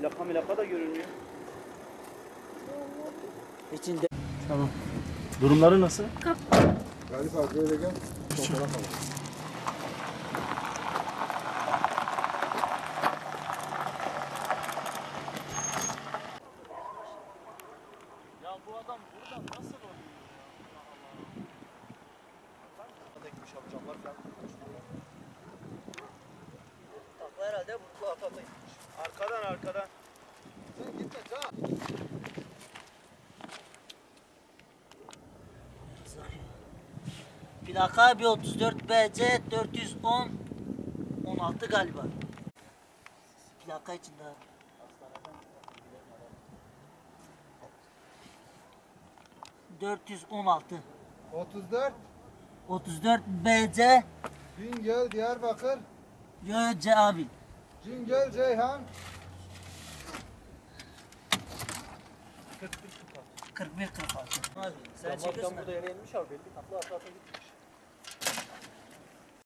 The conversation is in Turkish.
Plaka da görünmüyor. İçinde. Tamam. Durumları nasıl? Galip abi böyle gel. Fotoğraf al. Ya bu adam buradan nasıl oluyor ya? Tekmiş amcamlar falan. Takla herhalde bu atata gitmiş. Arkadan. Sen gitme Can. Plaka 134 BC 410 16 galiba. Plaka içinde abi. 416 34. 34 BC Bingöl Diyarbakır. Göce abi. Cingöl Ceyhan. 41 46. Abi sen Damardan çekiyorsun. burada yere inmiş abi belli. Takla ata gitmiş.